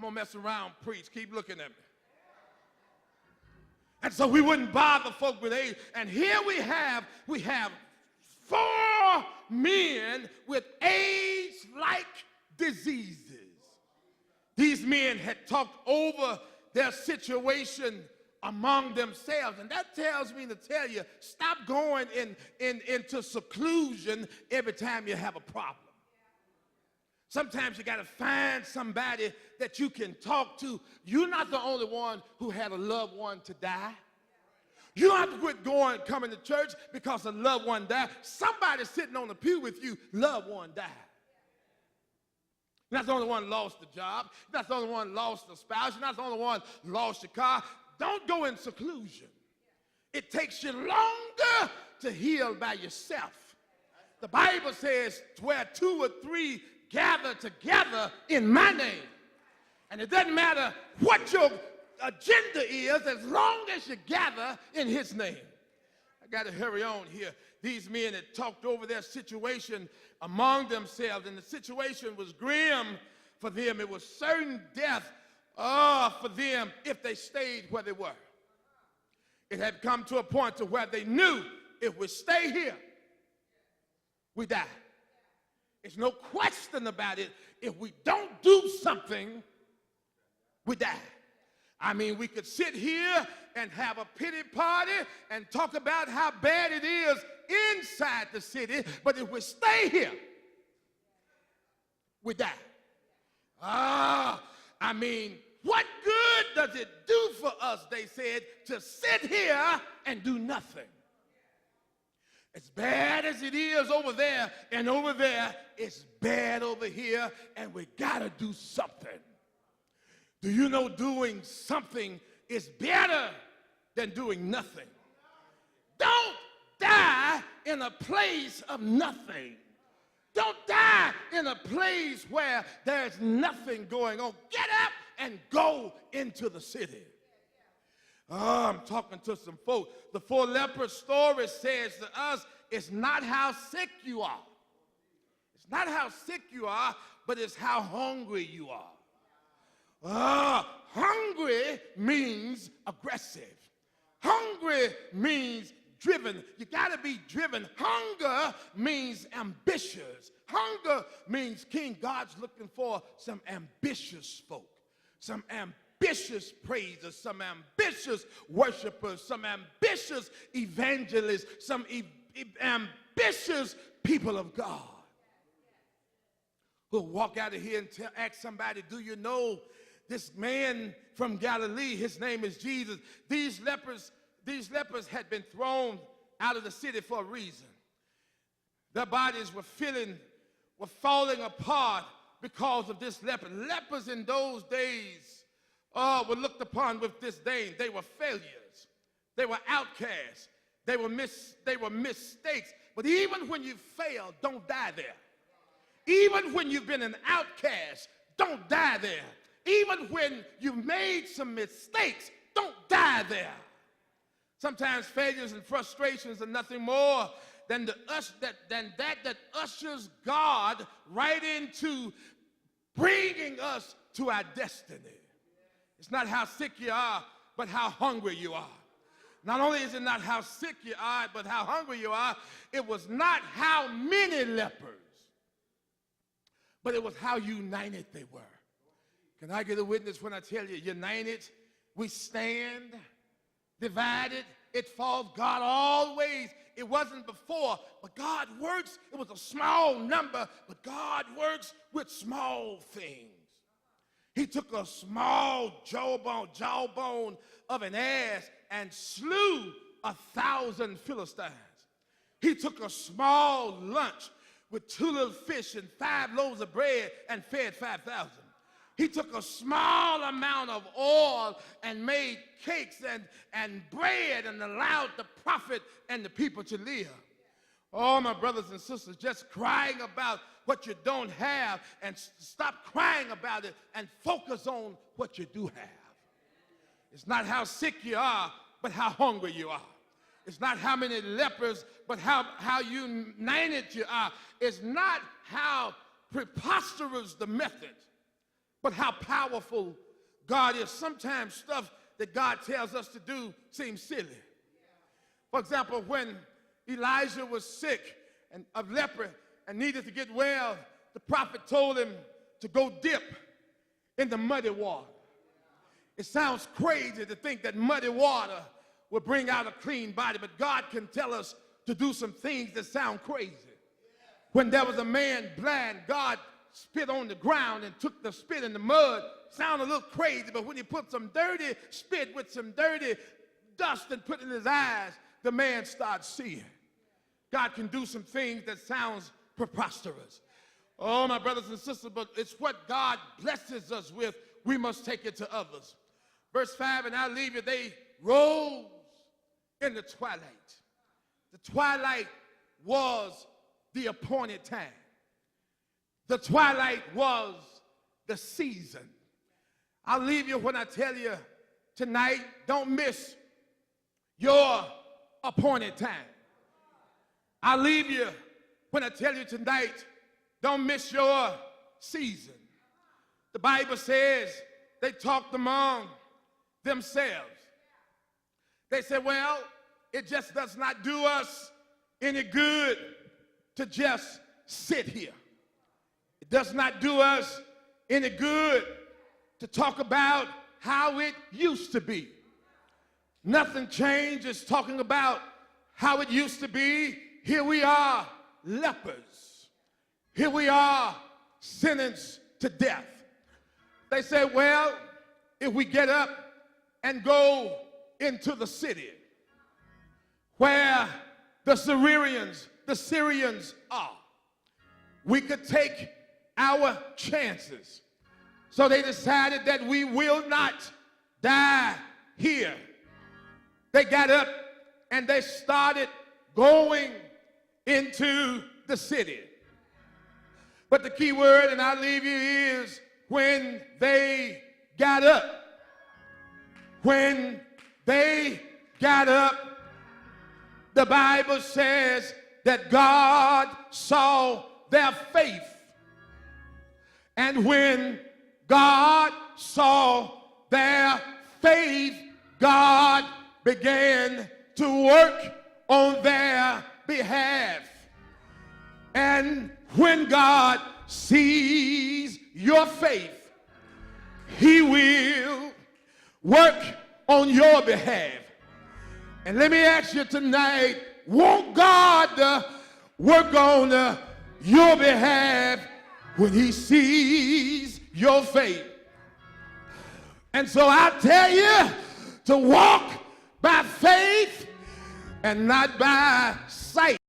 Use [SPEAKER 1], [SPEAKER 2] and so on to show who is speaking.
[SPEAKER 1] I'm going to mess around, preach. Keep looking at me. And so we wouldn't bother folk with AIDS. And here we have 4 men with AIDS-like diseases. These men had talked over their situation among themselves. And that tells me to tell you, stop going into seclusion every time you have a problem. Sometimes you got to find somebody that you can talk to. You're not the only one who had a loved one to die. You don't have to quit coming to church because a loved one died. Somebody sitting on the pew with you, loved one died. You're not the only one lost the job. You're not the only one lost the spouse. You're not the only one lost your car. Don't go in seclusion. It takes you longer to heal by yourself. The Bible says, where 2 or 3 gather together in my name. And it doesn't matter what your agenda is as long as you gather in his name. I got to hurry on here. These men had talked over their situation among themselves, and the situation was grim for them. It was certain death for them if they stayed where they were. It had come to a point to where they knew if we stay here, we die. There's no question about it. If we don't do something, we die. I mean, we could sit here and have a pity party and talk about how bad it is inside the city, but if we stay here, we die. I mean, what good does it do for us, they said, to sit here and do nothing? As bad as it is over there and over there, it's bad over here, and we gotta do something. Do you know doing something is better than doing nothing? Don't die in a place of nothing. Don't die in a place where there's nothing going on. Get up and go into the city. I'm talking to some folks. The 4 lepers story says to us, it's not how sick you are. It's not how sick you are, but it's how hungry you are. Hungry means aggressive. Hungry means driven. You got to be driven. Hunger means ambitious. Hunger means King God's looking for some ambitious folk, some ambitious praisers, some ambitious worshipers, some ambitious evangelists, some ambitious people of God who'll walk out of here and ask somebody, do you know this man from Galilee? His name is Jesus. These lepers had been thrown out of the city for a reason. Their bodies were falling apart because of this leper. Lepers in those days were looked upon with disdain. They were failures. They were outcasts. They were mistakes. But even when you fail, don't die there. Even when you've been an outcast, don't die there. Even when you've made some mistakes, don't die there. Sometimes failures and frustrations are nothing more than that ushers God right into bringing us to our destiny. It's not how sick you are, but how hungry you are. Not only is it not how sick you are, but how hungry you are. It was not how many lepers, but it was how united they were. Can I get a witness when I tell you, united, we stand, divided, it falls. God always, it wasn't before, but God works. It was a small number, but God works with small things. He took a small jawbone of an ass and slew 1,000 Philistines. He took a small lunch with 2 little fish and 5 loaves of bread and fed 5,000. He took a small amount of oil and made cakes and bread and allowed the prophet and the people to live. Oh, my brothers and sisters, just crying about what you don't have, and stop crying about it and focus on what you do have. It's not how sick you are, but how hungry you are. It's not how many lepers, but how united you are. It's not how preposterous the method, but how powerful God is. Sometimes stuff that God tells us to do seems silly. For example, when Elijah was sick and of leper and needed to get well, the prophet told him to go dip in the muddy water. It sounds crazy to think that muddy water will bring out a clean body, but God can tell us to do some things that sound crazy. When there was a man blind, God spit on the ground and took the spit in the mud. Sound a little crazy, but when he put some dirty spit with some dirty dust and put in his eyes, the man started seeing. God can do some things that sounds preposterous. Oh, my brothers and sisters, but it's what God blesses us with. We must take it to others. Verse 5, and I'll leave you, they rose in the twilight. The twilight was the appointed time. The twilight was the season. I'll leave you when I tell you tonight, don't miss your appointed time. I'll leave you when I tell you tonight, don't miss your season. The Bible says they talked among themselves. They said, well, it just does not do us any good to just sit here. It does not do us any good to talk about how it used to be. Nothing changed. It's talking about how it used to be. Here we are, lepers. Here we are, sentenced to death. They said, well, if we get up and go into the city where the Syrians are, we could take our chances. So they decided that we will not die here. They got up and they started going into the city. But the key word, and I'll leave you, is when they got up. When they got up, the Bible says that God saw their faith. And when God saw their faith, God began to work on their behalf. And when God sees your faith, he will work on your behalf. And let me ask you tonight, won't God work on your behalf when he sees your faith? And so I tell you to walk by faith and not by sight.